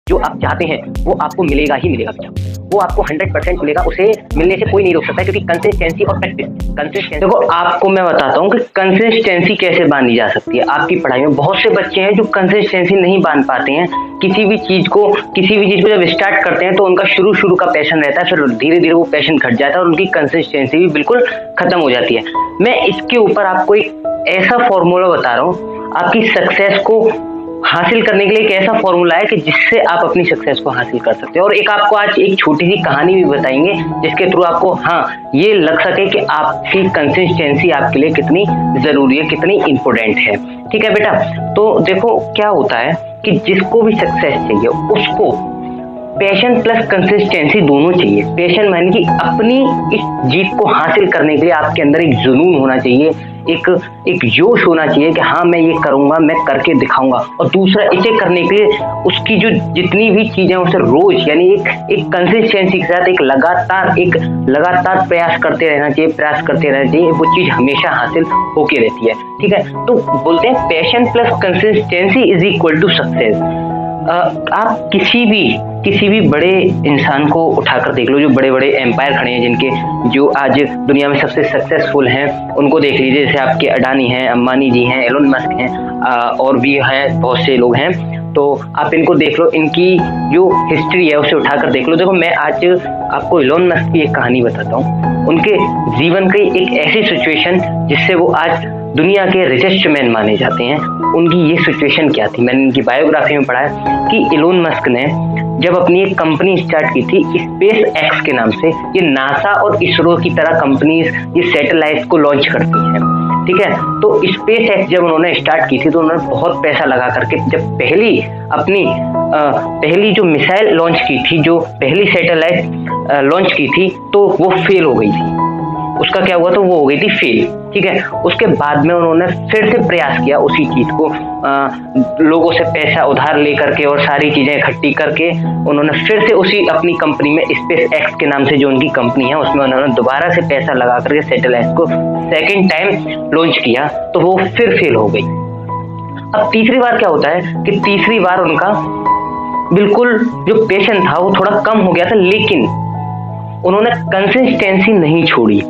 जो आप चाहते हैं वो आपको मिलेगा ही मिलेगा बेटा, वो आपको 100% मिलेगा, उसे मिलने से कोई नहीं रोक सकता, क्योंकि कंसिस्टेंसी और प्रैक्टिस। कंसिस्टेंसी देखो, आपको मैं बताता हूँ कि कंसिस्टेंसी कैसे बांधी जा सकती है आपकी पढ़ाई में। बहुत से बच्चे हैं जो कंसिस्टेंसी नहीं बांध पाते हैं, किसी भी चीज को जब स्टार्ट करते हैं तो उनका शुरू का पैशन रहता है, फिर धीरे धीरे वो पैशन घट जाता है और उनकी कंसिस्टेंसी भी बिल्कुल खत्म हो जाती है। मैं इसके ऊपर आपको एक ऐसा फॉर्मूला बता रहा हूँ, आपकी सक्सेस को हासिल करने के लिए एक ऐसा फॉर्मूला है कि जिससे आप अपनी सक्सेस को हासिल कर सकते हो। और एक आपको आज एक छोटी सी कहानी भी बताएंगे जिसके थ्रू आपको ये लग सके कि आपकी कंसिस्टेंसी आपके लिए कितनी जरूरी है, कितनी इंपॉर्टेंट है। ठीक है बेटा, तो देखो क्या होता है कि जिसको भी सक्सेस चाहिए उसको पैशन प्लस कंसिस्टेंसी दोनों चाहिए। पैशन माने कि अपनी इस जीत को हासिल करने के लिए आपके अंदर एक जुनून होना चाहिए, एक जोश होना चाहिए कि मैं ये करूंगा, मैं करके दिखाऊंगा। और दूसरा, इसे करने के लिए उसकी जो जितनी भी चीजें उसे रोज यानी एक कंसिस्टेंसी के साथ एक लगातार प्रयास करते रहना चाहिए, वो चीज हमेशा हासिल होके रहती है। ठीक है, तो बोलते हैं passion plus consistency is equal to success. आप किसी भी बड़े इंसान को उठाकर देख लो, जो बड़े बड़े एम्पायर खड़े हैं, जिनके जो आज दुनिया में सबसे सक्सेसफुल हैं, उनको देख लीजिए। जैसे आपके अडानी हैं, अंबानी जी हैं, एलोन मस्क हैं, और भी हैं, बहुत से लोग हैं। तो आप इनको देख लो, इनकी जो हिस्ट्री है उसे उठाकर देख लो। देखो, मैं आज आपको एलोन मस्क की एक कहानी बताता हूँ, उनके जीवन की एक ऐसी सिचुएशन जिससे वो आज दुनिया के रिचेस्ट मैन माने जाते हैं। उनकी ये सिचुएशन क्या थी, मैंने इनकी बायोग्राफी में पढ़ा है कि एलोन मस्क ने जब अपनी एक कंपनी स्टार्ट की थी स्पेस एक्स के नाम से, ये नासा और इसरो की तरह कंपनीज ये सैटेलाइट को लॉन्च करती हैं। ठीक है, तो स्पेस एक्स जब उन्होंने स्टार्ट की थी तो उन्होंने बहुत पैसा लगा करके जब पहली जो मिसाइल लॉन्च की थी, जो पहली सैटेलाइट लॉन्च की थी, तो वो फेल हो गई थी। उसका क्या हुआ, तो वो हो गई थी फेल। ठीक है, उसके बाद में उन्होंने फिर से प्रयास किया उसी चीज को, लोगों से पैसा उधार लेकर के और सारी चीजें इकट्ठी करके उन्होंने फिर से उसी अपनी कंपनी में स्पेस एक्स के नाम से जो उनकी कंपनी है उसमें उन्होंने दोबारा से पैसा लगा करके सैटेलाइट को सेकेंड टाइम लॉन्च किया, तो वो फिर फेल हो गई। अब तीसरी बार क्या होता है कि तीसरी बार उनका बिल्कुल जो पैशन था वो थोड़ा कम हो गया था, लेकिन उन्होंने कंसिस्टेंसी नहीं छोड़ी।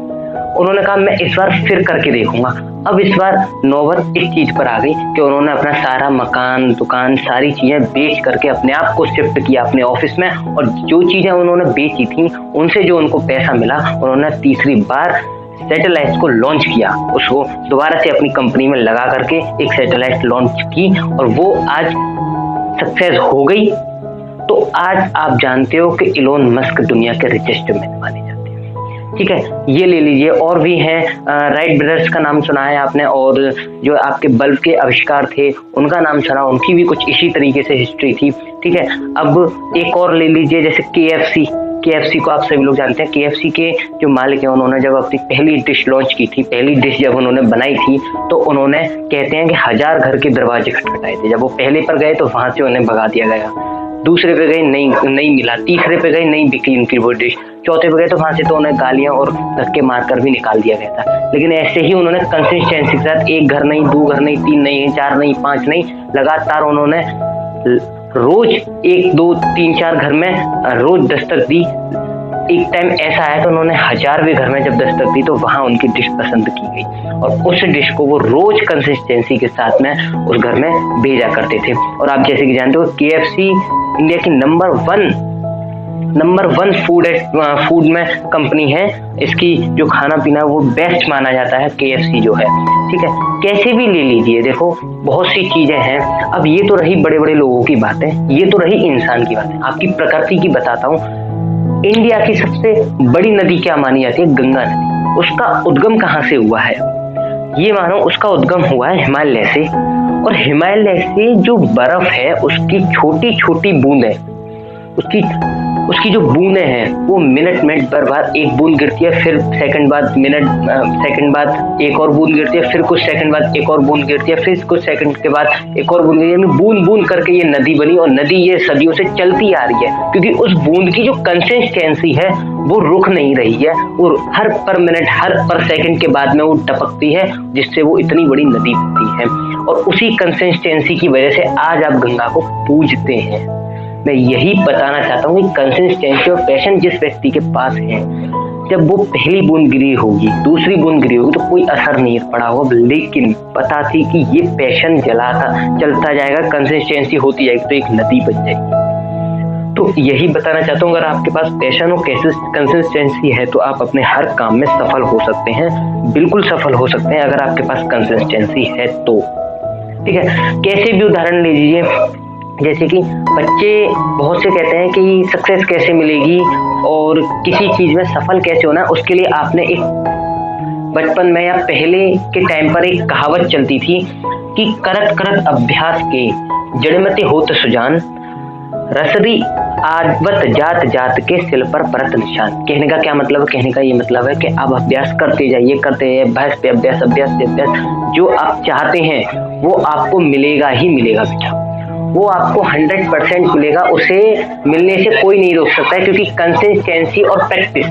उन्होंने कहा मैं इस बार फिर करके देखूंगा। अब इस बार नौबत इस चीज पर आ गई कि उन्होंने अपना सारा मकान, दुकान, सारी चीजें बेच करके अपने आप को शिफ्ट किया अपने ऑफिस में, और जो चीजें उन्होंने बेची थी उनसे जो उनको पैसा मिला, उन्होंने तीसरी बार सैटेलाइट को लॉन्च किया, उसको दोबारा से अपनी कंपनी में लगा करके एक सैटेलाइट लॉन्च की, और वो आज सक्सेस हो गई। तो आज आप जानते हो कि एलोन मस्क दुनिया के रिचेस्ट मैन माने जाते हैं। ठीक है, ये ले लीजिए। और भी हैं, राइट ब्रदर्स का नाम सुना है आपने, और जो आपके बल्ब के आविष्कार थे उनका नाम सुना, उनकी भी कुछ इसी तरीके से हिस्ट्री थी। ठीक है, अब एक और ले लीजिए, जैसे KFC को आप सभी लोग जानते हैं। KFC के जो मालिक हैं, उन्होंने जब अपनी पहली डिश लॉन्च की थी, पहली डिश जब उन्होंने बनाई थी, तो उन्होंने कहते हैं कि 1000 घर के दरवाजे खटखटाए थे। जब वो पहले पर गए तो वहां से उन्हें भगा दिया गया, दूसरे पे गए नहीं मिला, तीसरे पे गए नहीं बिकी उनकी वो डिश, चौथे पे गए तो वहां से तो उन्हें गालियां और धक्के मारकर भी निकाल दिया गया था। लेकिन ऐसे ही उन्होंने कंसिस्टेंसी के साथ एक घर नहीं, 2 घर नहीं, 3 नहीं, 4 नहीं, 5 नहीं, लगातार उन्होंने रोज 1, 2, 3, 4 घर में रोज दस्तक दी। एक टाइम ऐसा आया तो उन्होंने 1000वें घर में जब दस्तक दी तो वहां उनकी डिश पसंद की गई, और उस डिश को वो रोज कंसिस्टेंसी के साथ में उस घर में भेजा करते थे। और आप जैसे कि जानते हो KFC इंडिया की नंबर वन फूड में कंपनी है। इसकी जो खाना पीना वो बेस्ट माना जाता है KFC जो है। ठीक है, कैसे भी ले लीजिए, देखो बहुत सी चीजें हैं। अब ये तो रही बड़े बड़े लोगों की बातें, ये तो रही इंसान की बातें। आपकी प्रकृति की बताता हूँ। इंडिया की सबसे बड़ी नदी क्या मानी जाती है? गंगा नदी। उसका उद्गम कहाँ से हुआ है? ये मानो उसका उद्गम हुआ है हिमालय से, और हिमालय से जो बर्फ है उसकी छोटी छोटी बूंदें, उसकी जो बूंदें हैं वो मिनट पर बार एक बूंद गिरती है, फिर सेकंड बाद एक और बूंद गिरती है, फिर कुछ सेकंड बाद एक और बूंद गिरती है, फिर कुछ सेकंड के बाद एक और बूंद गिरती है। बूंद बूंद करके ये नदी बनी, और नदी ये सदियों से चलती आ रही है, क्योंकि उस बूंद की जो कंसिस्टेंसी है वो रुक नहीं रही है, और हर पर मिनट, हर पर सेकंड के बाद में वो टपकती है, जिससे वो इतनी बड़ी नदी बनती है। और उसी कंसिस्टेंसी की वजह से आज आप गंगा को पूजते हैं। मैं यही बताना चाहता हूँ कि कंसिस्टेंसी और पैशन जिस व्यक्ति के पास है, जब वो पहली बूंद गिरी होगी, दूसरी बूंद गिरी होगी तो कोई असर नहीं पड़ा होगा, लेकिन पता थी कि ये पैशन चलता जाएगा, कंसिस्टेंसी होती जाएगी तो एक नदी बन जाएगी। तो यही बताना चाहता हूँ, अगर आपके पास पैशन और कंसिस्टेंसी है तो आप अपने हर काम में सफल हो सकते हैं, बिल्कुल सफल हो सकते हैं अगर आपके पास कंसिस्टेंसी है तो। ठीक है, कैसे भी उदाहरण ले लीजिए, जैसे कि बच्चे बहुत से कहते हैं कि सक्सेस कैसे मिलेगी और किसी चीज में सफल कैसे होना, उसके लिए आपने एक बचपन में या पहले के टाइम पर एक कहावत चलती थी कि करत करत अभ्यास के जड़मते होत सुजान, रसरी आदवत जात जात के सिल पर परत निशान। कहने का क्या मतलब है? कहने का ये मतलब है कि आप अभ्यास करते जाइए, अभ्यास पे अभ्यास, अभ्यास पे अभ्यास, जो आप चाहते हैं वो आपको मिलेगा ही मिलेगा बेटा, वो आपको 100% मिलेगा, उसे मिलने से कोई नहीं रोक सकता है, क्योंकि कंसिस्टेंसी और प्रैक्टिस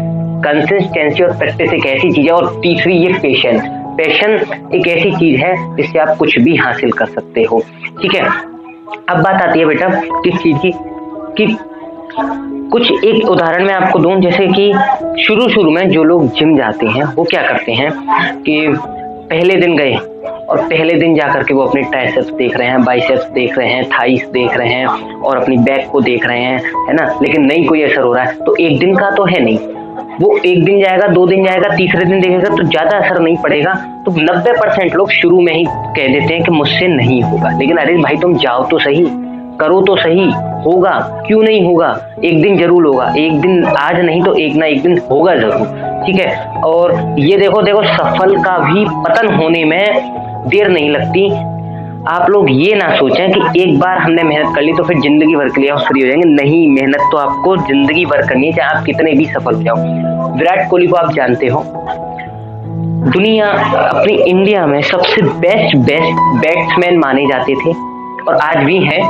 एक ऐसी चीज है। और तीसरी ये पैशन एक ऐसी चीज है जिससे आप कुछ भी हासिल कर सकते हो। ठीक है, अब बात आती है बेटा किस चीज की, कि कुछ एक उदाहरण मैं आपको दूं, जैसे कि शुरू में जो लोग जिम जाते हैं वो क्या करते हैं कि पहले दिन गए और पहले दिन जाकर के वो अपने ट्राइसेप्स देख रहे हैं, बाइसेप्स देख रहे हैं, थाइस देख रहे हैं और अपनी बैक को देख रहे हैं, है ना, लेकिन नहीं कोई असर हो रहा है। तो एक दिन का तो है नहीं, वो एक दिन जाएगा, 2 दिन जाएगा, तीसरे दिन देखेगा तो ज्यादा असर नहीं पड़ेगा। तो 90% लोग शुरू में ही कह देते हैं कि मुझसे नहीं होगा। लेकिन अरे भाई तुम जाओ तो सही, करो तो सही, होगा, क्यों नहीं होगा, एक दिन जरूर होगा, एक दिन आज नहीं तो एक ना एक दिन होगा जरूर। ठीक है, और ये देखो सफल का भी पतन होने में देर नहीं लगती। आप लोग ये ना सोचें कि एक बार हमने मेहनत कर ली तो फिर जिंदगी भर के लिए आप फ्री हो जाएंगे। नहीं, मेहनत तो आपको जिंदगी भर करनी है, चाहे आप कितने भी सफल हो जाओ। विराट कोहली को आप जानते हो, दुनिया अपनी इंडिया में सबसे बेस्ट बैट्समैन माने जाते थे और आज भी हैं।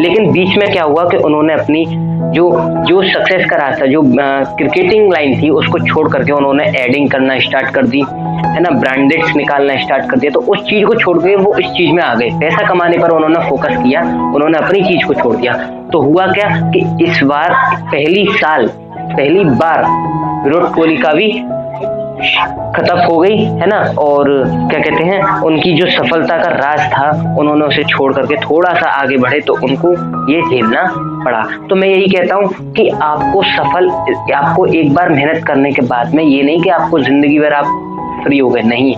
लेकिन बीच में क्या हुआ कि उन्होंने अपनी जो सक्सेस का रास्ता, जो क्रिकेटिंग लाइन थी, उसको छोड़ करके उन्होंने एडिंग करना स्टार्ट कर दी, है ना, ब्रांडेड्स निकालना स्टार्ट कर दिया। तो उस चीज को छोड़ के वो इस चीज में आ गए, पैसा कमाने पर उन्होंने फोकस किया, उन्होंने अपनी चीज को छोड़ दिया। तो हुआ क्या कि इस बार पहली बार विराट कोहली का भी खत्म हो गई, है ना, और क्या कहते हैं, उनकी जो सफलता का राज था उन्होंने उसे छोड़ करके थोड़ा सा आगे बढ़े तो उनको ये झेलना पड़ा। तो मैं यही कहता हूँ कि आपको एक बार मेहनत करने के बाद में ये नहीं कि आपको जिंदगी भर आप फ्री हो गए, नहीं।